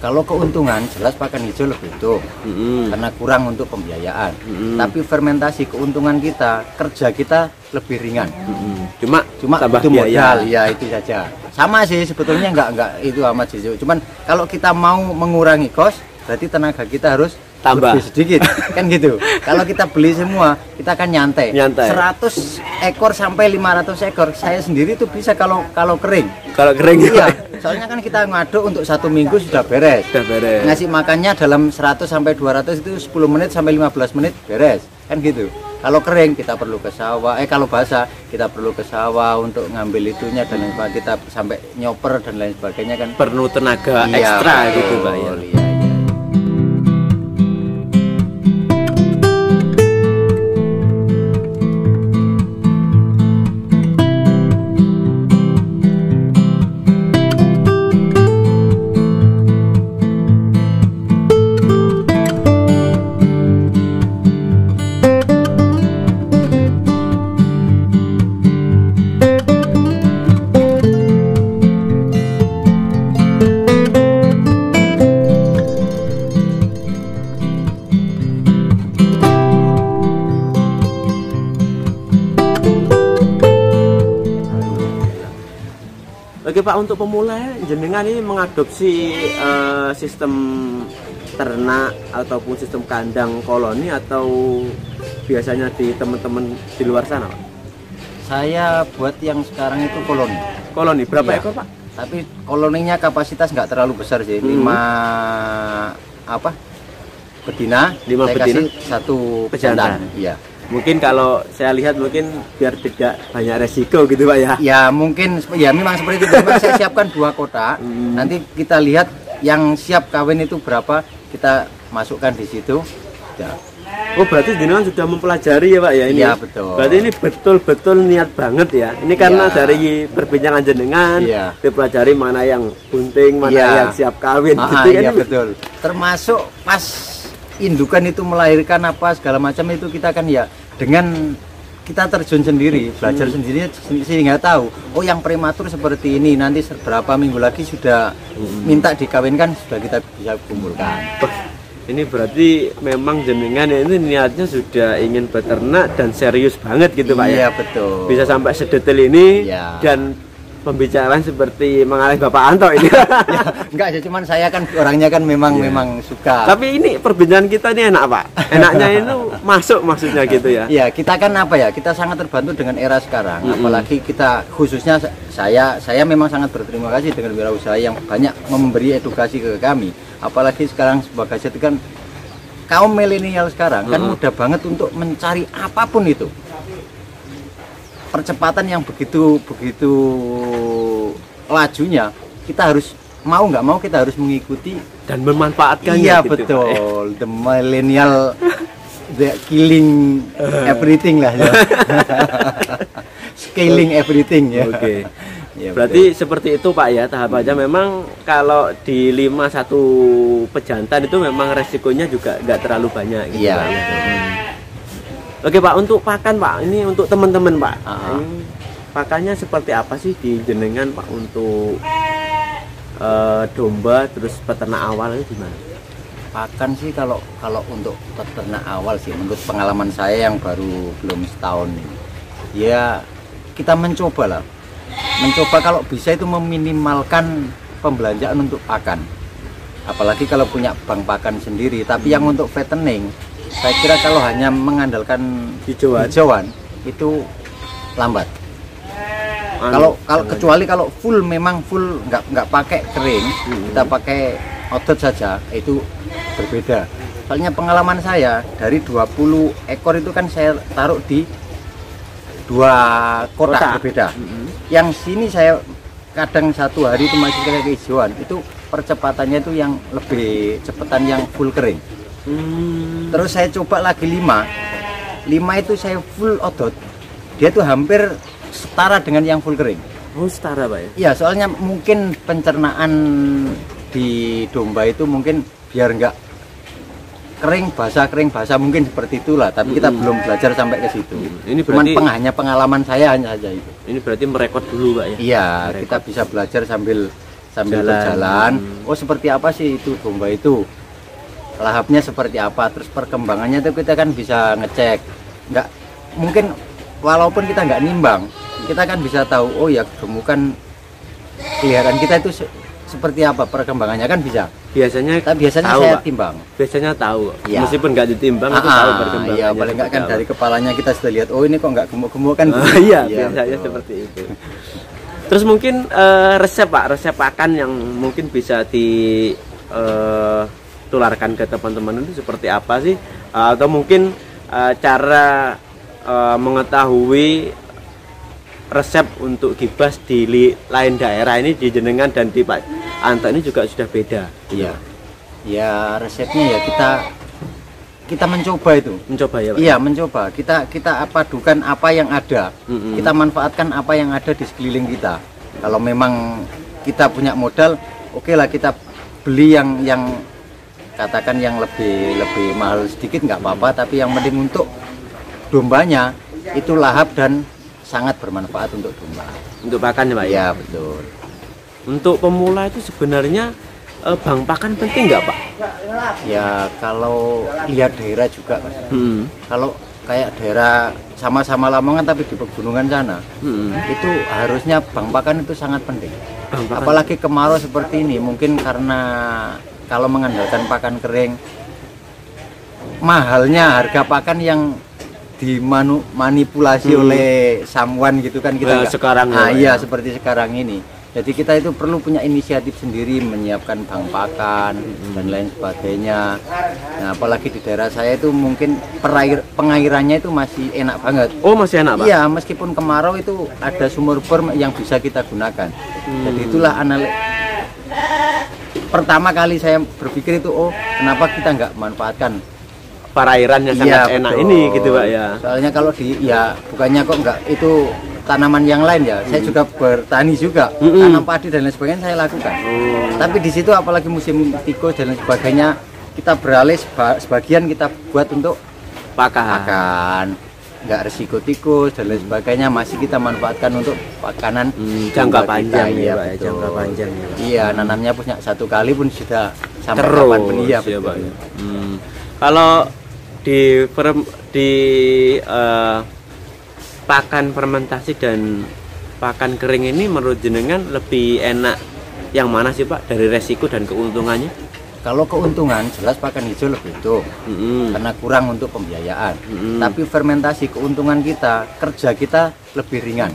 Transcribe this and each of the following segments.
Kalau keuntungan jelas pakan hijau lebih utuh, karena kurang untuk pembiayaan. Tapi fermentasi keuntungan kita, kerja kita lebih ringan. Cuma itu modal, ya itu saja. Sama sih sebetulnya nggak itu amat sih. Cuman kalau kita mau mengurangi kos, berarti tenaga kita harus tambah lebih sedikit, kan gitu. Kalau kita beli semua, kita akan nyantai. 100 ekor sampai 500 ekor. Saya sendiri itu bisa kalau kering. Kalau kering iya. Soalnya kan kita ngaduk untuk 1 minggu sudah beres. Ngasih makannya dalam 100 sampai 200 itu 10 menit sampai 15 menit beres, kan gitu. Kalau kering kita perlu ke sawah, kalau basah kita perlu ke sawah untuk ngambil itunya dan lain sebagainya, kita sampai nyoper dan lain sebagainya kan perlu tenaga ekstra gitu Pak ya. Iya. Oke Pak, untuk pemula jenengan ini mengadopsi sistem ternak ataupun sistem kandang koloni atau biasanya di teman-teman di luar sana Pak? Saya buat yang sekarang itu koloni. Koloni berapa Iya. ekor Pak? Tapi koloninya kapasitas nggak terlalu besar sih, 5 betina, 5 saya betina, kasih 1 pejantan. Iya. Mungkin kalau saya lihat mungkin biar tidak banyak resiko gitu Pak ya. Ya mungkin ya memang seperti itu. Memang saya siapkan 2 kotak. Nanti kita lihat yang siap kawin itu berapa, kita masukkan di situ. Ya. Oh berarti jenengan sudah mempelajari ya Pak ya ini? Iya betul. Berarti ini betul-betul niat banget ya. Ini karena dari perbincangan jenengan, dipelajari mana yang bunting, mana yang siap kawin. Gitu Iya kan? betul. Termasuk pas indukan itu melahirkan apa segala macam itu kita kan ya dengan kita terjun sendiri, belajar sendiri sehingga tahu oh yang prematur seperti ini, nanti berapa minggu lagi sudah minta dikawinkan, sudah kita bisa kumpulkan. Ini berarti memang jenengan ini niatnya sudah ingin beternak dan serius banget gitu Pak ya? Iya betul. Bisa sampai sedetail ini dan pembicaraan seperti mengalih Bapak Anto ini. Ya, enggak aja, cuman saya kan orangnya kan memang suka. Tapi ini perbincangan kita ini enak Pak. Enaknya itu masuk maksudnya gitu ya. Ya kita kan kita sangat terbantu dengan era sekarang. Apalagi kita khususnya saya memang sangat berterima kasih dengan wirausaha yang banyak memberi edukasi ke kami. Apalagi sekarang sebagai itu kan kaum milenial sekarang kan mudah banget untuk mencari apapun itu. Percepatan yang begitu lajunya, kita harus mau nggak mau kita harus mengikuti dan memanfaatkannya. Iya gitu, betul, the millennial, the killing everything lah ya. Scaling everything ya. Oke. Ya, berarti seperti itu Pak ya tahapannya. Memang kalau di 1 pejantan itu memang resikonya juga nggak terlalu banyak gitu. Iya. Oke Pak, untuk pakan Pak, ini untuk teman-teman Pak. Pakannya seperti apa sih di jenengan Pak untuk domba terus peternak awal itu gimana? Pakan sih kalau untuk peternak awal sih menurut pengalaman saya yang baru belum setahun ini. Ya kita mencoba kalau bisa itu meminimalkan pembelanjaan untuk pakan. Apalagi kalau punya bank pakan sendiri, tapi yang untuk fattening saya kira kalau hanya mengandalkan hijauan itu lambat. Kalau kecuali kalau memang full nggak pakai kering, kita pakai otot saja, itu berbeda. Soalnya pengalaman saya dari 20 ekor itu kan saya taruh di 2 kotak berbeda. Yang sini saya kadang 1 hari itu masih kayak hijauan, itu percepatannya itu yang lebih cepetan yang full kering. Terus saya coba lagi 5 itu saya full otot, dia tuh hampir setara dengan yang full kering. Oh setara Pak ya? Iya soalnya mungkin pencernaan di domba itu mungkin biar nggak kering basah mungkin seperti itulah, tapi kita belum belajar sampai ke situ. Ini berarti hanya pengalaman saya hanya saja itu. Ini berarti merekod dulu Pak ya? Iya, kita bisa belajar sambil sambil berjalan. Oh seperti apa sih itu domba itu, lahapnya seperti apa, terus perkembangannya itu kita kan bisa ngecek. Nggak mungkin walaupun kita nggak nimbang, kita kan bisa tahu oh ya gemukan peliharaan kita itu seperti apa perkembangannya kan bisa. Biasanya Biasanya tahu, saya Pak. timbang. Biasanya tahu, Ya. meskipun nggak ditimbang itu tahu perkembangannya. Iya, paling nggak kan seperti dari kepalanya kita sudah lihat, oh ini kok nggak gemuk-gemuk kan. apa. gitu. Iya, biasanya betul. seperti itu. Terus mungkin resep Pak, resep pakan yang mungkin bisa ditularkan ke teman-teman itu seperti apa sih? Atau mungkin cara mengetahui resep untuk gibas di lain daerah ini, di Jenengan dan di Pak Anto ini juga sudah beda. Iya. Ya resepnya ya kita mencoba itu. Mencoba ya Pak? Iya, mencoba. Kita padukan apa yang ada. Kita manfaatkan apa yang ada di sekeliling kita. Kalau memang kita punya modal, oke lah kita beli yang katakan yang lebih mahal sedikit nggak apa-apa, tapi yang penting untuk dombanya itu lahap dan sangat bermanfaat untuk domba. Untuk pakan ya Pak? Iya, betul. Untuk pemula itu sebenarnya bang pakan penting nggak Pak? Ya kalau lihat daerah juga Mas. Kalau kayak daerah sama-sama Lamongan tapi di pegunungan sana, itu harusnya bang pakan itu sangat penting. Bang pakan. Apalagi kemarau seperti ini, mungkin karena kalau mengandalkan pakan kering, mahalnya harga pakan yang dimanipulasi oleh someone gitu kan kita nggak- sekarang ya, Pak, iya ya. seperti sekarang ini. Jadi kita itu perlu punya inisiatif sendiri menyiapkan bang pakan dan lain sebagainya. Nah, apalagi di daerah saya itu mungkin pengairannya itu masih enak banget. Oh masih enak Pak? Iya, meskipun kemarau itu ada sumur bor yang bisa kita gunakan. Jadi itulah pertama kali saya berpikir itu, oh kenapa kita nggak manfaatkan Perairan yang sangat enak betul. ini gitu Pak ya. Soalnya kalau bukannya kok nggak itu tanaman yang lain ya. Saya juga bertani juga, tanam padi dan lain sebagainya saya lakukan. Tapi di situ apalagi musim tikus dan lain sebagainya, kita beralih sebagian kita buat untuk pakan. Nggak resiko tikus dan lain sebagainya masih kita manfaatkan untuk pakanan Jangka domba panjang kita. ya Iya, Pak, betul. jangka panjang ya Pak. Iya, nanamnya punya satu kali pun sudah sampai Terus kapanpun iya ya betul. Pak ya. Kalau di pakan fermentasi dan pakan kering ini menurut Jenengan lebih enak yang mana sih Pak dari resiko dan keuntungannya? Kalau keuntungan jelas pakan hijau lebih untung karena kurang untuk pembiayaan. Tapi fermentasi keuntungan kerja kita lebih ringan.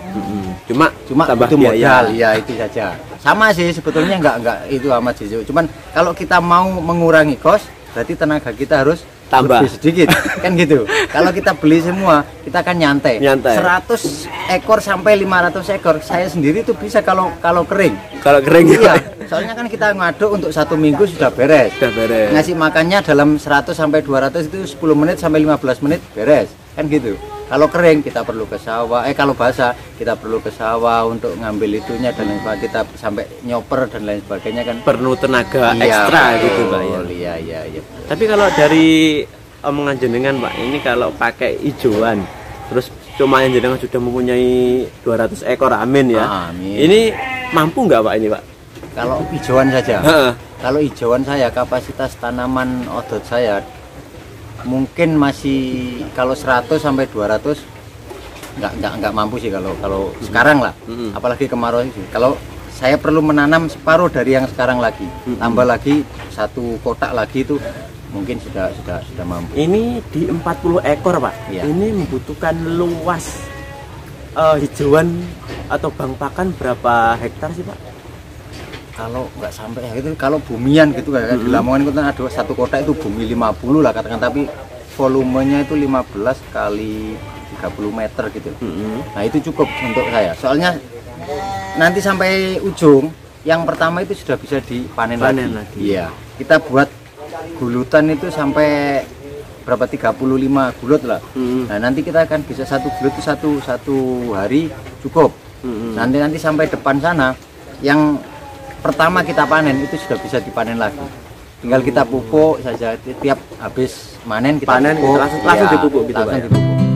Cuma tambah itu biaya. modal, ya itu saja. Sama sih sebetulnya nggak itu amat sih. Cuman kalau kita mau mengurangi kos, berarti tenaga kita harus Tambah. lebih sedikit kan gitu. Kalau kita beli semua kita kan nyantai. 100 ekor sampai 500 ekor saya sendiri itu bisa kalau kering. Kalau kering Iya, soalnya kan kita ngaduk untuk 1 minggu sudah beres. sudah beres. Ngasih makannya dalam 100 sampai 200 itu 10 menit sampai 15 menit beres kan gitu. Kalau kering kita perlu ke sawah, kalau basah kita perlu ke sawah untuk ngambil itunya dan lain sebagainya, kita sampai nyoper dan lain sebagainya kan. Perlu tenaga Iya, ekstra betul. gitu Pak ya. Iya. Tapi kalau dari omongan Jenengan Pak, ini kalau pakai hijauan terus cuma yang Jenengan sudah mempunyai 200 ekor, amin ya. Amin. Ini mampu nggak Pak ini Pak? Kalau hijauan saja. Heeh. Kalau hijauan saya kapasitas tanaman odot saya mungkin masih kalau 100 sampai 200 nggak mampu sih kalau sekarang lah. Apalagi kemarau ini. Kalau saya perlu menanam separuh dari yang sekarang lagi, tambah lagi 1 kotak lagi itu mungkin sudah mampu. Ini di 40 ekor Pak. Iya. Ini membutuhkan luas hijauan atau bang pakan berapa hektar sih Pak? Kalau nggak sampai ya itu kalau bumian gitu kayak di Lamongan itu kan ada 1 kotak itu bumi 50 lah katakan, tapi volumenya itu 15 kali 30 meter gitu. Nah itu cukup untuk saya. Soalnya nanti sampai ujung yang pertama itu sudah bisa dipanen lagi. Iya. Kita buat gulutan itu sampai berapa 35 gulut lah. Nah nanti kita akan bisa 1 gulut itu satu hari cukup. Nanti sampai depan sana yang pertama kita panen itu sudah bisa dipanen lagi. Tinggal kita pupuk saja, tiap habis panen kita panen pupuk. langsung dipupuk gitu Pak. Langsung dipupuk.